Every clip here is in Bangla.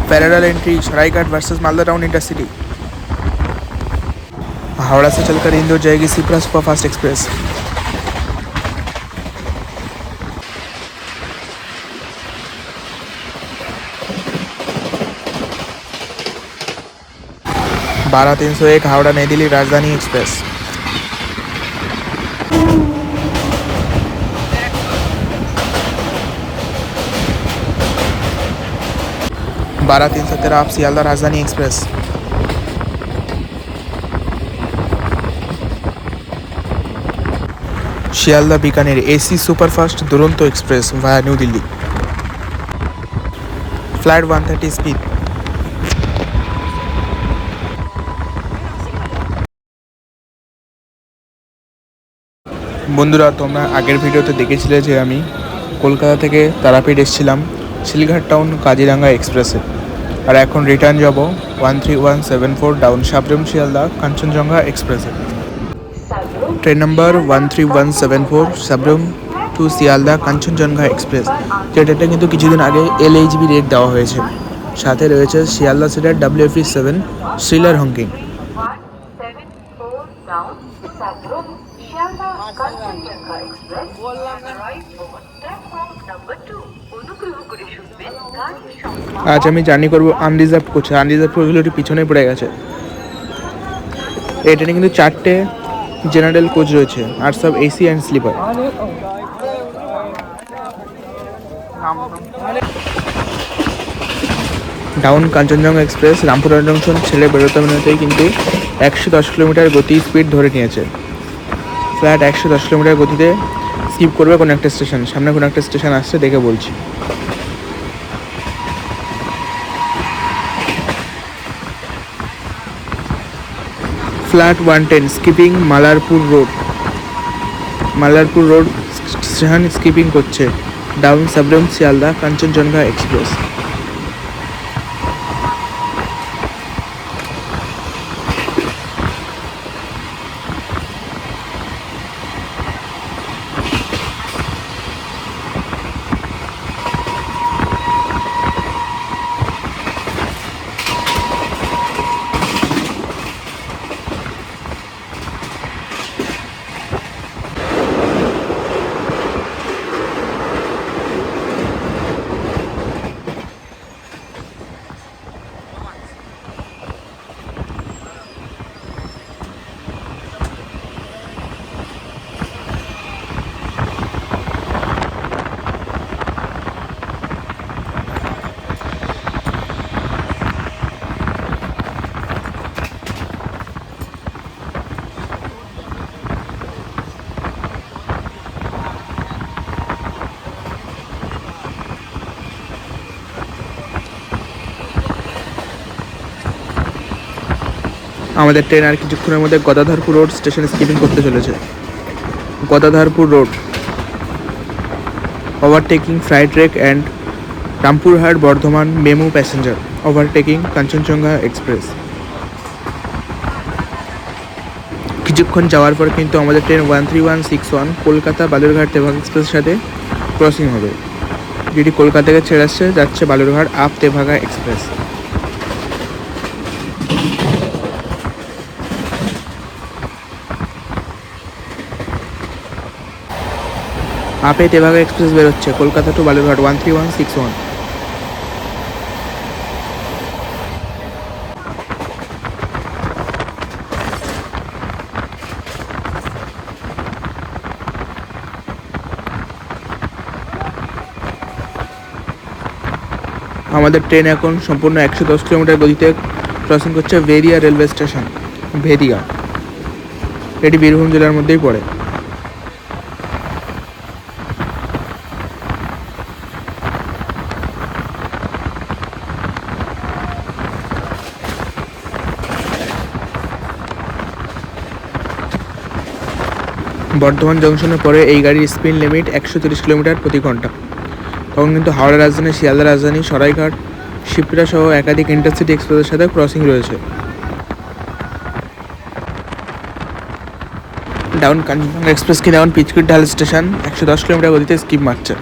Parallel entry Saraighat versus Malda town intercity. Howrah से चलकर इंदौर जाएगी सिप्रा सुपरफास्ट एक्सप्रेस। बारह 301 हावड़ा नई दिल्ली राजधानी express. 12 313 up Sealdah Rajdhani express. Sealdah Bikaner AC superfast Duronto express via new Delhi. Flight 130 speed. বন্ধুরা, তোমরা আগের ভিডিওতে দেখেছিলে যে আমি কলকাতা থেকে তারাপীঠ এসেছিলাম শিলঘাট টাউন কাজিরাঙ্গা এক্সপ্রেসে, আর এখন রিটার্ন যাব 13174 ডাউন সাবরুম শিয়ালদা কাঞ্চনজঙ্ঘা এক্সপ্রেসে। Train number 13174 Sabroom to Sealdah Kanchenjunga express. যেটা কিন্তু কিছুদিন আগে LHB রেট দেওয়া হয়েছে। সাথে রয়েছে শিয়ালদা সিটার WFE7 শ্রীলার হংকিং। আজ আমি জার্নি করবো আনরিজার্ভ কোচে। আনরিজার্ভ কোচগুলো একটু পিছনে পড়ে গেছে। এই ট্রেনে কিন্তু 4টে জেনারেল কোচ রয়েছে আর সব AC and sleeper. Down Kanchanjungha express Rampurhat junction ছেড়ে বেরোতে বেরোতেই কিন্তু 110 কিলোমিটার গতি স্পিড ধরে নিয়েছে। ফ্ল্যাট 110 কিলোমিটার গতিতে স্কিপ করবে কোনো একটা স্টেশন। সামনে কোনো একটা স্টেশন আসছে, দেখে বলছি। Flat 110 skipping Malarpur road. Malarpur road station skipping করছে ডাউন সাবরুম শিয়ালদা কাঞ্চনজঙ্ঘা এক্সপ্রেস। আমাদের ট্রেন আর কিছুক্ষণের মধ্যে গদাধরপুর রোড স্টেশন স্কিপিং করতে চলেছে। Gadadharpur road overtaking freight track and Rampurhat Bardhaman MEMU passenger overtaking Kanchenjunga express. কিছুক্ষণ যাওয়ার পর কিন্তু আমাদের ট্রেন 13161 কলকাতা বালুরঘাট তেভাগা এক্সপ্রেসের সাথে ক্রসিং হবে, যেটি কলকাতা থেকে ছেড়ে আসছে যাচ্ছে বালুরঘাট আপ তেভাগা এক্সপ্রেস। আপে তেভাগা এক্সপ্রেস বেরোচ্ছে কলকাতা টু বালুরঘাট 13161। আমাদের ট্রেন এখন সম্পূর্ণ 110 কিলোমিটার গতিতে ক্রসিং করছে ভেদিয়া রেলওয়ে স্টেশন। ভেদিয়া এটি বীরভূম জেলার মধ্যেই পড়ে। বর্ধমান জংশনের পরে এই গাড়ির স্পিড লিমিট 130 কিলোমিটার প্রতি ঘন্টা। তখন কিন্তু হাওড়া রাজধানী, শিয়ালদা রাজধানী, সরাইঘাট, শিপ্রা সহ একাধিক ইন্টারসিটি এক্সপ্রেসের সাথে ক্রসিং রয়েছে। ডাউন কাঞ্চনজঙ্ঘা এক্সপ্রেস কি ডাউন পিচকুট ঢাল স্টেশন 110 কিলোমিটার গতিতে স্কিপ মারছে।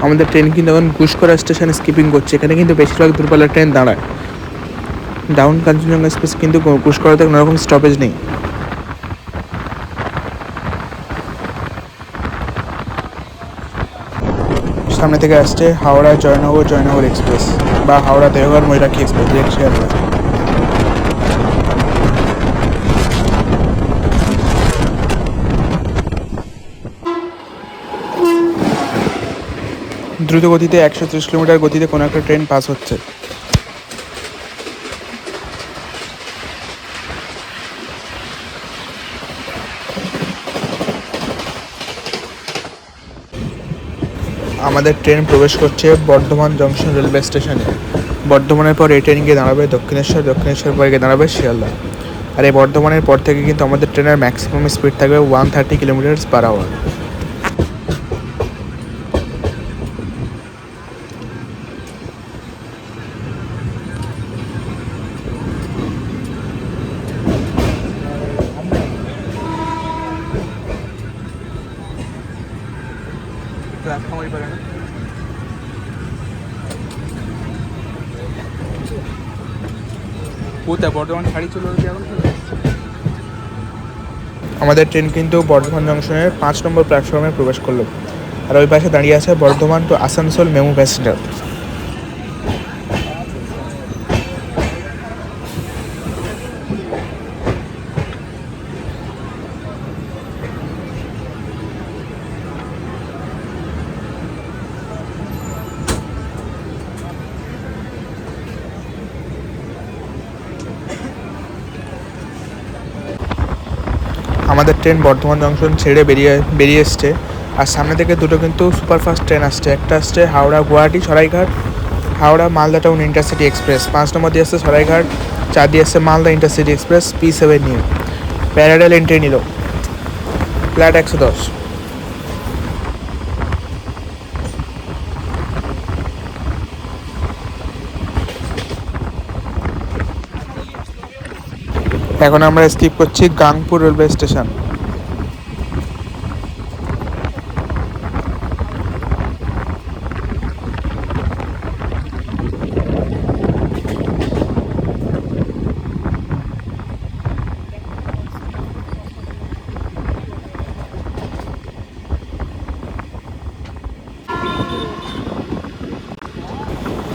আমাদের ট্রেন কিন্তু এখন ঘুষকরা স্টেশনে স্কিপিং করছে। এখানে কিন্তু বেশিরভাগ দূরপাল্লার ট্রেন দাঁড়ায়। ডাউন কাঞ্চনজঙ্ঘা এক্সপ্রেস কিন্তু ঘুষকরাতে কোনো রকম স্টপেজ নেই। সামনে থেকে আসছে হাওড়া জয়নগর এক্সপ্রেস বা হাওড়া দেওঘর ময়ূরাক্ষী এক্সপ্রেস ডিরেক্ট শিয়ালদা। দ্রুত গতিতে 130 কিলোমিটার গতিতে কোনো একটা ট্রেন পাস হচ্ছে। আমাদের ট্রেন প্রবেশ করছে বর্ধমান জংশন রেলওয়ে স্টেশনে। বর্ধমানের পর এই ট্রেন গিয়ে দাঁড়াবে দক্ষিণেশ্বর পরে গিয়ে দাঁড়াবে শিয়ালদা। আর এই বর্ধমানের পর থেকে কিন্তু আমাদের ট্রেনের ম্যাক্সিমাম স্পিড থাকবে 130 কিলোমিটার/আওয়ার। আমাদের ট্রেন কিন্তু বর্ধমান জংশনের 5 নম্বর প্ল্যাটফর্মে প্রবেশ করলো। আর ওই পাশে দাঁড়িয়ে আছে Bardhaman to Asansol MEMU passenger. আমাদের ট্রেন বর্ধমান জংশন ছেড়ে বেরিয়ে এসছে। আর সামনে থেকে দুটো কিন্তু সুপারফাস্ট ট্রেন আসছে। একটা আসছে Howrah Guwahati Saraighat Howrah Malda town intercity express, 5 নম্বর দিয়ে আসছে সরাইঘাট, 4 দিয়ে আসছে মালদা ইন্টারসিটি এক্সপ্রেস P7 নিয়ে। প্যারাডেল এন্ট্রি নিল, ফ্ল্যাট 110। এখন আমরা স্কিপ করছি গাংপুর রেলওয়ে স্টেশন।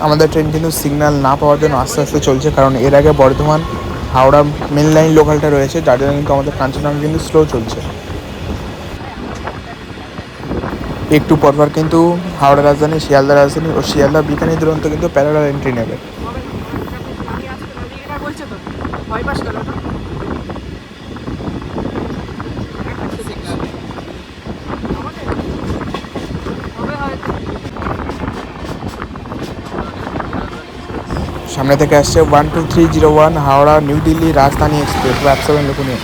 আমাদের ট্রেন কিন্তু সিগন্যাল না পাওয়ার জন্য আস্তে আস্তে চলছে, কারণ এর আগে বর্ধমান হাওড়া মেন লাইন লোকালটা রয়েছে, যার জন্য কিন্তু আমাদের কাঞ্চনজঙ্ঘা কিন্তু স্লো চলছে। একটু পরপর কিন্তু হাওড়া রাজধানী, শিয়ালদা রাজধানী ও শিয়ালদা বিকানি দুরন্ত কিন্তু প্যারালাল এন্ট্রি নেবে। সামনে থেকে আসছে 12301 হাওড়া নিউ দিল্লি রাজধানী এক্সপ্রেস ওয়েব7 লোকনীয়,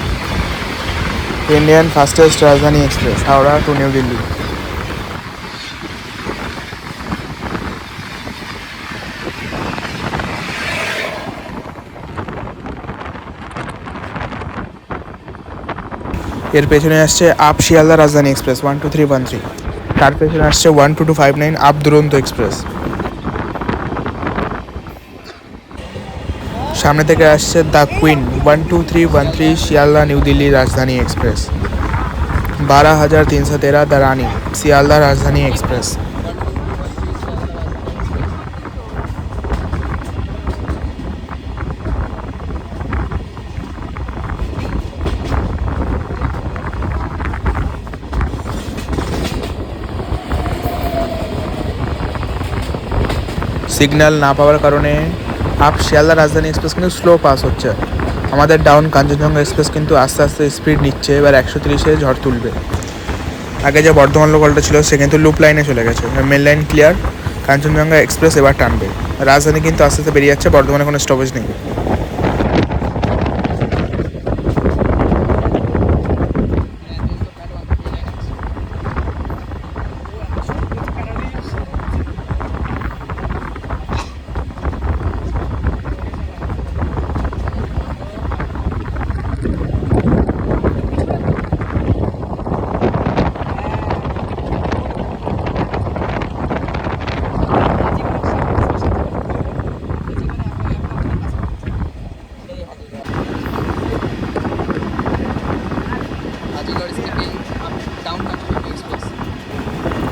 ইন্ডিয়ান ফাস্টেস্ট রাজধানী express Howrah two new Delhi. এর পেছনে আসছে আপ শিয়ালদা রাজধানী এক্সপ্রেস 12313। তার পেছনে আসছে 12259 আপ দুরন্ত এক্সপ্রেস। সামনে থেকে আসছে the queen 12313 Sealdah new Delhi রাজধানী এক্সপ্রেস। 12313 দ্য রানী শিয়ালদা রাজধানী এক্সপ্রেস। সিগন্যাল না পাওয়ার কারণে আপ শিয়ালদা রাজধানী এক্সপ্রেস কিন্তু স্লো পাস হচ্ছে। আমাদের ডাউন কাঞ্চনজঙ্ঘা এক্সপ্রেস কিন্তু আস্তে আস্তে স্পিড নিচ্ছে, এবার 130-এ ঝড় তুলবে। আগে যে বর্ধমান লোকালটা ছিল সে কিন্তু লুপ লাইনে চলে গেছে, main line clear. Kanchanjungha express এবার টানবে। রাজধানী কিন্তু আস্তে আস্তে বেরিয়ে যাচ্ছে, বর্ধমানে কোনো স্টপেজ নেই।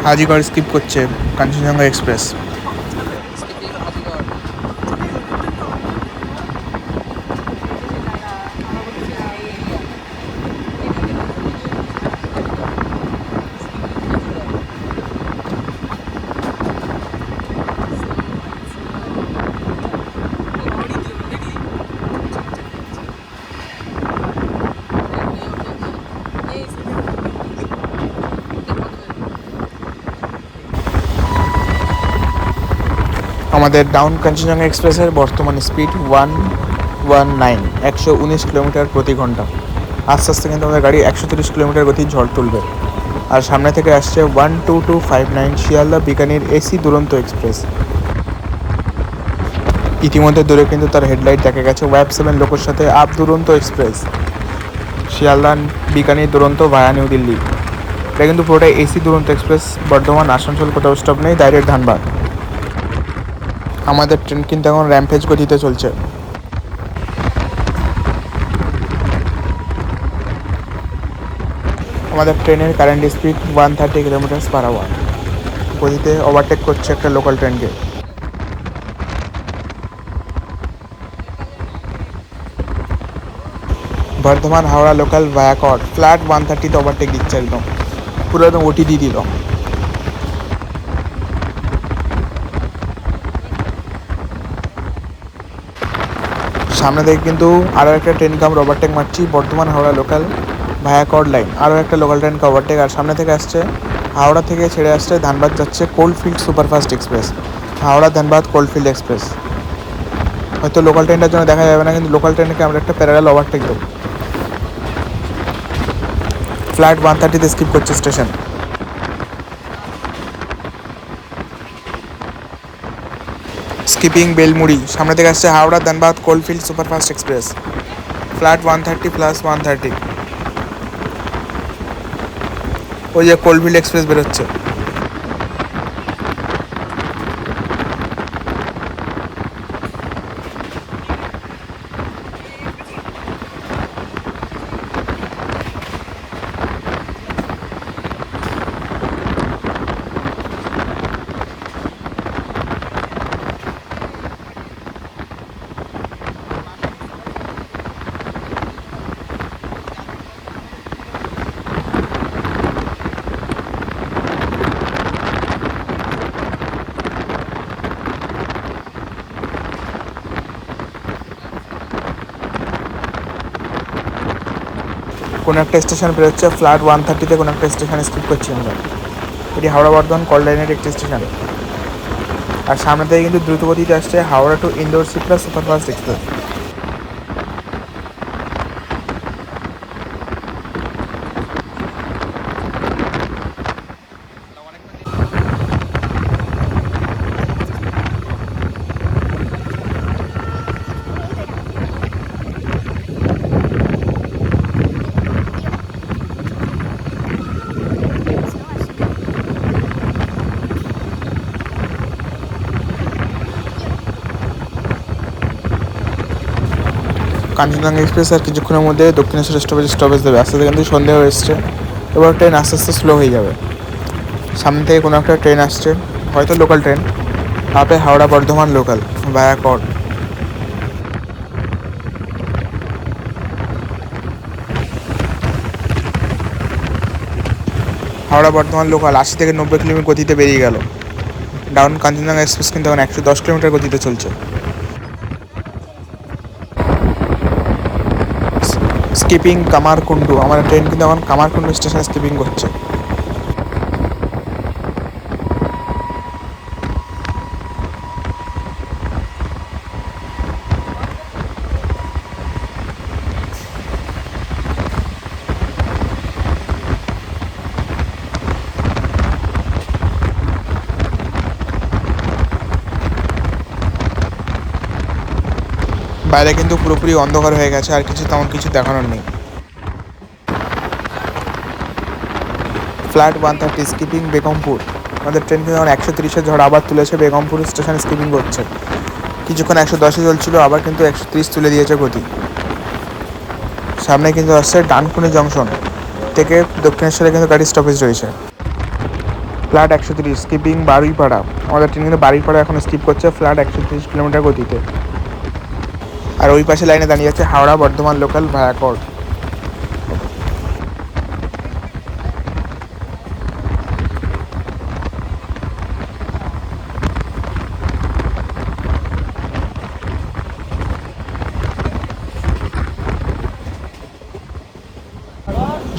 হাজিগড় স্কিপ করছে কাঞ্চনজঙ্ঘা এক্সপ্রেস। আমাদের ডাউন কাঞ্চনজঙ্ঘা এক্সপ্রেসের বর্তমান স্পিড 119 কিলোমিটার প্রতি ঘন্টা। আস্তে আস্তে কিন্তু আমাদের গাড়ি 130 কিলোমিটার গতির ঝড় তুলবে। আর সামনে থেকে আসছে 12259 শিয়ালদা বিকানির এসি দুরন্ত এক্সপ্রেস। ইতিমধ্যে দূরে কিন্তু তার হেডলাইট দেখা গেছে ওয়েব 7 লোকের সাথে আপ দুরন্ত এক্সপ্রেস শিয়ালদা বিকানির দুরন্ত ভায়া নিউ দিল্লি। এটা কিন্তু পুরোটাই এসি দুরন্ত এক্সপ্রেস। বর্ধমান আসানসোল কোথাও স্টপ নেই, ডাইরেক্ট ধানবাদ। আমাদের ট্রেন কিন্তু এখন র্যাম্পেজ গতিতে চলছে। আমাদের ট্রেনের current speed 130 kilometre per hour গতিতে ওভারটেক করছে একটা লোকাল ট্রেনকে। Bardhaman Howrah local viaduct flat 130তে ওভারটেক দিচ্ছে, একদম পুরো একদম ওটি দিয়ে দিল। সামনে থেকে কিন্তু আরও একটা ট্রেনকে আমরা ওভারটেক মারছি, বর্ধমান হাওড়া লোকাল ভায়াকট লাইন আরও একটা লোকাল ট্রেনকে ওভারটেক। আর সামনে থেকে আসছে হাওড়া থেকে ছেড়ে আসছে ধানবাদ যাচ্ছে coalfield superfast express, Howrah Dhanbad coalfield express. হয়তো লোকাল ট্রেনটার জন্য দেখা যাবে না, কিন্তু লোকাল ট্রেনকে আমরা একটা প্যারালাল ওভারটেক দেবো। ফ্ল্যাট 130তে স্কিপ করছে স্টেশন। স্কিপিং বেলমুড়ি সামনে থেকে আসছে Howrah Dhanbad coalfield superfast express, flat 130 plus 130। ওই যে কোল্ডফিল্ড এক্সপ্রেস বেরোচ্ছে। কোনো একটা স্টেশন বেরোচ্ছে ফ্ল্যাট 130তে, কোনো একটা স্টেশন স্কিপ করছি আমরা। এটি হাওড়া বর্ধমান কল লাইনের একটি স্টেশন। আর সামনে থেকে কিন্তু দ্রুতগতিতে আসছে Howrah to Indore Shipra superfast express. Kanchenjunga express আর কিছুক্ষণের মধ্যে দক্ষিণেশ্বর স্টপেজ দেবে। আস্তে আস্তে কিন্তু সন্ধে হয়ে এসছে, এবার ট্রেন আস্তে আস্তে স্লো হয়ে যাবে। সামনে থেকে কোনো একটা ট্রেন আসছে, হয়তো লোকাল ট্রেন, আপে হাওড়া বর্ধমান লোকাল ভায়াকট। হাওড়া বর্ধমান লোকাল 80 থেকে 90 কিলোমিটার গতিতে বেরিয়ে গেল। ডাউন কাঞ্চনজঙ্ঘা এক্সপ্রেস কিন্তু এখন 110 কিলোমিটার গতিতে চলছে। স্কিপিং কামারকুন্ডু, আমার ট্রেন কিন্তু এখন কামারকুন্ডু স্টেশনে স্কিপিং করছে। বাইরে কিন্তু পুরোপুরি অন্ধকার হয়ে গেছে, আর তেমন কিছু দেখানোর নেই। ফ্ল্যাট 130 স্কিপিং বেগমপুর, আমাদের ট্রেন কিন্তু এখন 130-এর ঝড় আবার তুলেছে, বেগমপুর স্টেশন স্কিপিং করছে। কিছুক্ষণ 110-এ চলছিল, আবার কিন্তু 130 তুলে দিয়েছে গতি। সামনে কিন্তু আসছে ডানকুনি জংশন থেকে দক্ষিণেশ্বরে কিন্তু গাড়ি স্টপেজ রয়েছে। Flat 130 skipping Baruipara. আমাদের ট্রেন কিন্তু বারুইপাড়া এখন স্কিপ করছে ফ্ল্যাট 130 কিলোমিটার গতিতে। আর ওই পাশে লাইনে দাঁড়িয়ে আছে হাওড়া বর্ধমান লোকাল ভায়াকট।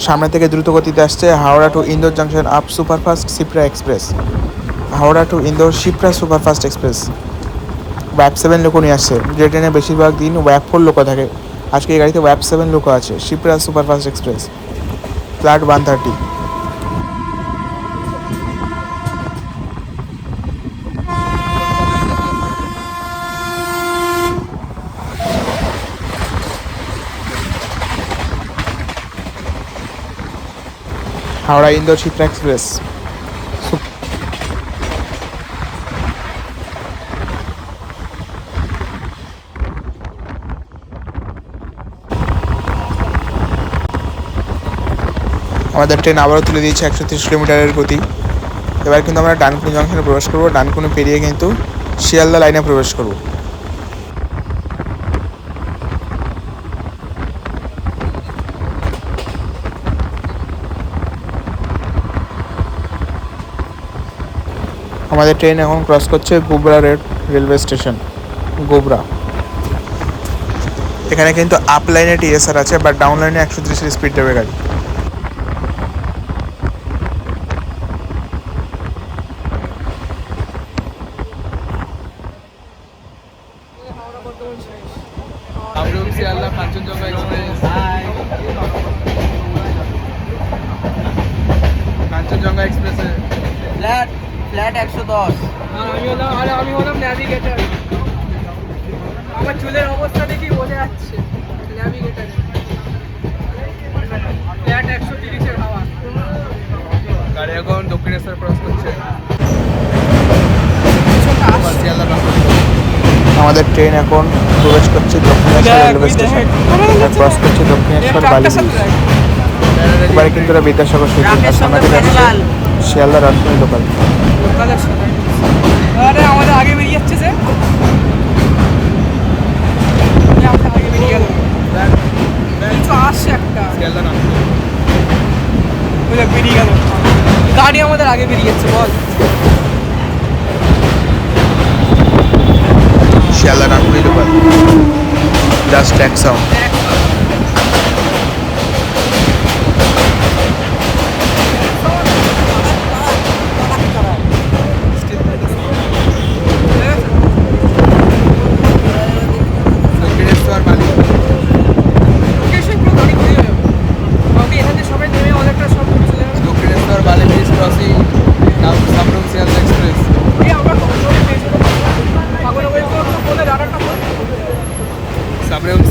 সামনে থেকে দ্রুত গতিতে আসছে Howrah to Indore junction up superfast Shipra express. Howrah to Indore Shipra superfast express. ওয়াপ 7 লোকও নিয়ে আসছে। যে ট্রেনে বেশিরভাগ দিন ওয়াপ 4 লোকও থাকে, আজকে এই গাড়িতে ওয়াপ 7 লোকও আছে। Shipra superfast express flat 130। Howrah Indore Shipra express. আমাদের ট্রেন আবারও তুলে দিয়েছে 130 কিলোমিটারের গতি। এবার কিন্তু আমরা ডানকুনি জংশনে প্রবেশ করবো। ডানকুনি পেরিয়ে কিন্তু শিয়ালদা লাইনে প্রবেশ করব। আমাদের ট্রেন এখন ক্রস করছে গোবরা রেলওয়ে স্টেশন। গোবরা এখানে কিন্তু আপ লাইনে টিএসআর আছে, বাট ডাউন লাইনে 130 স্পিড দেবে গাড়ি। কাঞ্চনজঙ্ঘা এক্সপ্রেস। কাঞ্চনজঙ্ঘা এক্সপ্রেসে ফ্ল্যাট 110। আমি হলাম ন্যাভিগেটর। আমার চুলের অবস্থা দেখি বোঝা যাচ্ছে ন্যাভিগেটর। ফ্ল্যাট 130-এর হাওয়া। গাড়ি এখন দক্ষিণেশ্বর ক্রস করছে। আমাদের ট্রেন এখন প্রবেশ করছে দক্ষিণেশ্বর রেলওয়ে স্টেশন, ক্রস করছে দক্ষিণেশ্বর বালি। এবারে কিন্তু ওরা বিদ্যাসাগর সেতু, আর সামনে থেকে আসছে শিয়ালদা রাজধানী লোকাল। আরে আমাদের আগে বেরিয়ে যাচ্ছে যে আগে বেরিয়ে গেল। কিছু আসছে একটা বেরিয়ে গেল। গাড়ি আমাদের আগে বেরিয়ে যাচ্ছে বল। শিয়ালদা রাজধানী লোকাল জাস্ট এক সাউন্ড।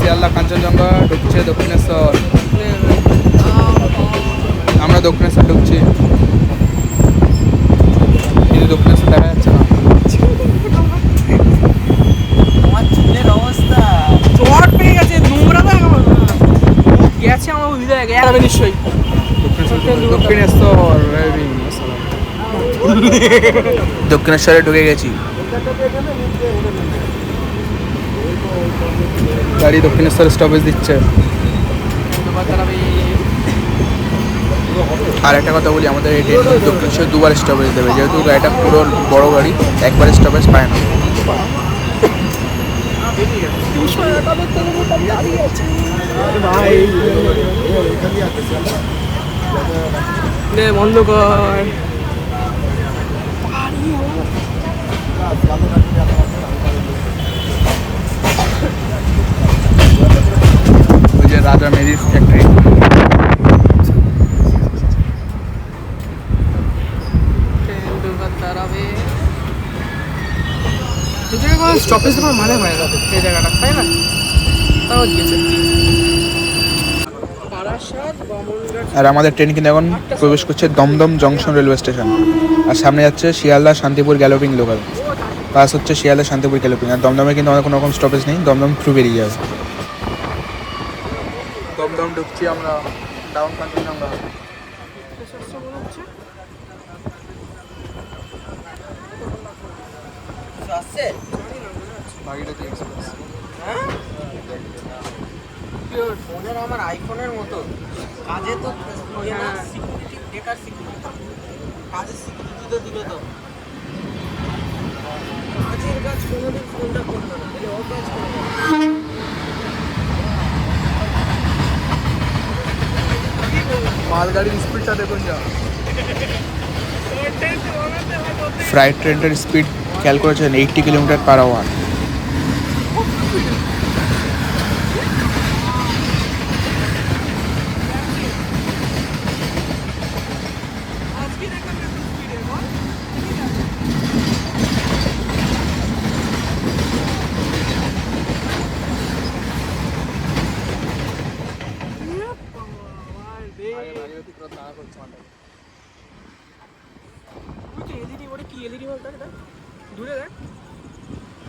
শিয়ালদা কাঞ্চনজঙ্ঘা ঢুকছে দক্ষিণেশ্বর। আমরা দক্ষিণেশ্বর ঢুকছি, কিন্তু দক্ষিণেশ্বর দেখা যাচ্ছে না। আমার চুলের অবস্থা চট পেয়ে গেছে, নোংরা তো গেছে আমার হৃদয়ে গেছে নিশ্চয়ই। দক্ষিণেশ্বরে ঢুকে গেছি। গাড়ি দক্ষিণেশ্বর স্টপেজ দিচ্ছে। আর একটা কথা বলি, আমাদের এই ট্রেন দক্ষিণেশ্বর দুবার স্টপেজ দেবে, যেহেতু গাড়িটা পুরো বড় গাড়ি, একবার স্টপেজ পায় না। বন্ধ কর। ওই যে রাজা মেরিস ফ্যাক্টরি। স্টপেজ দেওয়ার মানে হয় না এই জায়গাটা, তাই না? তাও দিয়েছে। আর আমাদের ট্রেন কিন্তু এখন প্রবেশ করছে দমদম জংশন রেলওয়ে স্টেশন, আর সামনে যাচ্ছে Sealdah Shantipur galloping local. Pass হচ্ছে শিয়ালদা শান্তিপুর গ্যালোপিং। আর দমদমে কিন্তু আমাদের কোনো রকম স্টপেজ নেই, দমদম থ্রু বেরিয়ে যাবে। দমদম ঢুকছি আমরা, ডাউন কাঞ্চনজঙ্ঘা। কিছু আসছে ভাগীরথী এক্সপ্রেস। হ্যাঁ ফোনের আমার আইফোনের মতো কাজে তো সিকিউরিটি বেকার সিকিউরিটি কাজের সিকিউরিটি তো দিল তো কাজের কাজ কোনোদিন ফোনটা করতো না তাহলে ও কাজ করবে মালগাড়ির স্পিডটা দেখুন যা। ফ্রাইট ট্রেনটার স্পিড খেয়াল করেছেন 80 কিলোমিটার/আওয়ার। দূরে দেখ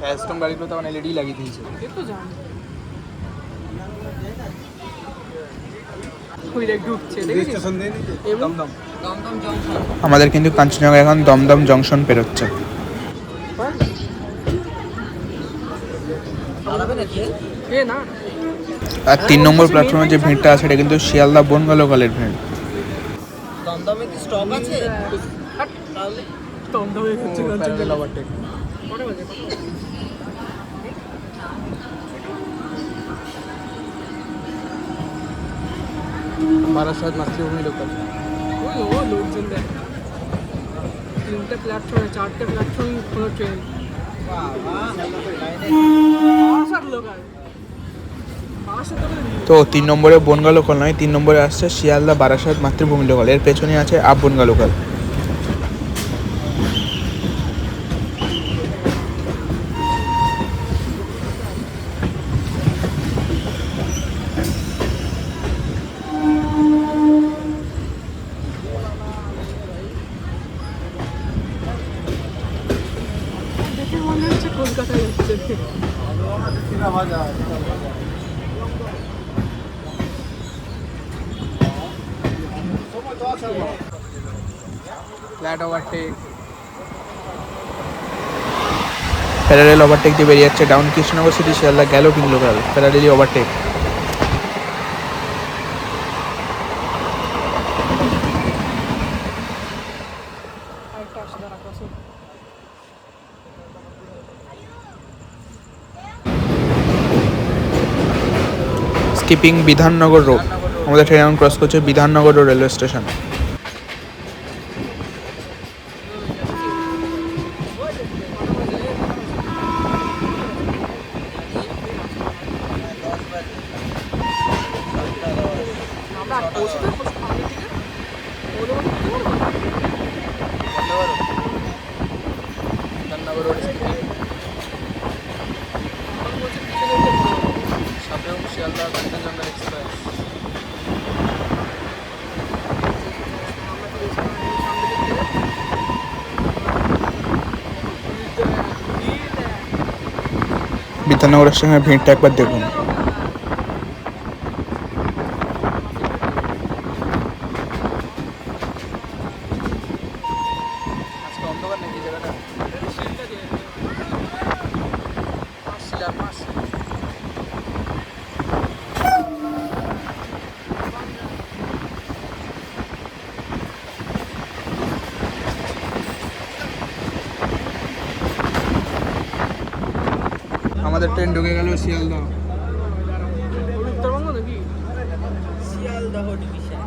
অ্যাস্টন গাড়িগুলো তো এলইডি লাগিয়ে দিয়েছে। একটু জানি ওই দেখ ঢুকছে দেখেছিস দমদম। দমদম জংশন আমাদের কিন্তু কাঞ্চনজঙ্ঘা এখন দমদম জংশন পেরোচ্ছে। দাঁড়াবে নাকি এ না আর 3 নম্বর প্ল্যাটফর্মে যে ভিড়টা আছে এটা কিন্তু শিয়ালদা বনগা লোকালের ভিড়। দমদমে কি স্টপ আছে তাহলে দমদমে হচ্ছে প্যারালাল ওভারটেক। কটা বাজে বারাসাত মাতৃভূমি লোকাল। ওই ও লোকজন দেখ 3টে প্ল্যাটফর্মে 4টে প্ল্যাটফর্ম কোনো ট্রেন লোকাল তো 3 নম্বরে বনগা লোকাল নয়, 3 নম্বরে আসছে শিয়ালদা বারাসাত মাতৃভূমি লোকাল। এর পেছনে আছে আপ বনগা লোকাল। দেখে মনে হচ্ছে কলকাতায় যাচ্ছে ফ্ল্যাট ওভারটেক, প্যারালেল ওভারটেক দিয়ে বেরিয়ে যাচ্ছে down Krishnanagar city Sealdah galloping local. Parallelly overtake. আরেকটা আসে দাঁড়া ক্রসে স্কিপিং বিধাননগর রোড। আমাদের ট্রেন এখন ক্রস করছে বিধাননগর রোড রেলওয়ে স্টেশন। আমরা পৌঁছে তো সামনের দিকে ওদের Bidhannagar road skipping Sabroom Sealdah Kanchenjunga express. Bidhannagar স্টেশনের ভিড়টা একবার দেখুন। আজকে অন্ধকার নাকি জায়গাটা? আমাদের ট্রেন ঢুকে গেল শিয়ালদা। উত্তরবঙ্গ নাকি শিয়ালদহ ডিভিশন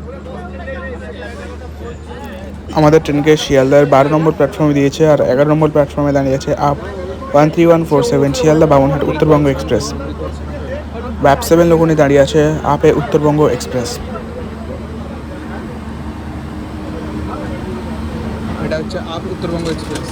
আমাদের ট্রেনকে শিয়ালদার 12 নম্বর প্ল্যাটফর্মে দিয়েছে আর 11 নম্বর প্ল্যাটফর্মে দাঁড়িয়ে আছে আপ 13147 শিয়ালদা বামনহাট উত্তরবঙ্গ এক্সপ্রেস। ব্যাপ 7 লোকনি দাঁড়িয়ে আছে আপে উত্তরবঙ্গ এক্সপ্রেস। এটা হচ্ছে আপ উত্তরবঙ্গ এক্সপ্রেস।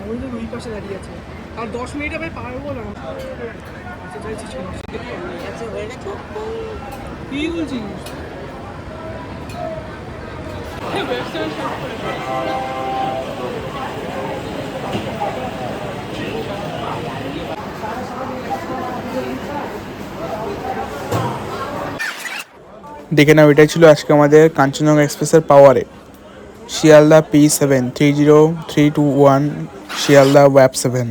আমাদের ওই পাশে দাঁড়িয়ে আছে আর 10 মিনিট আমি পারবো না আচ্ছা যাইছি চলো আচ্ছা হয়ে গেছে কি বলছিস ওয়েবসাইট দেখে নাও, এটাই ছিল আজকে আমাদের কাঞ্চনজঙ্ঘা এক্সপ্রেসের পাওয়ারে। Sealdah P7 30321 Sealdah wave 7।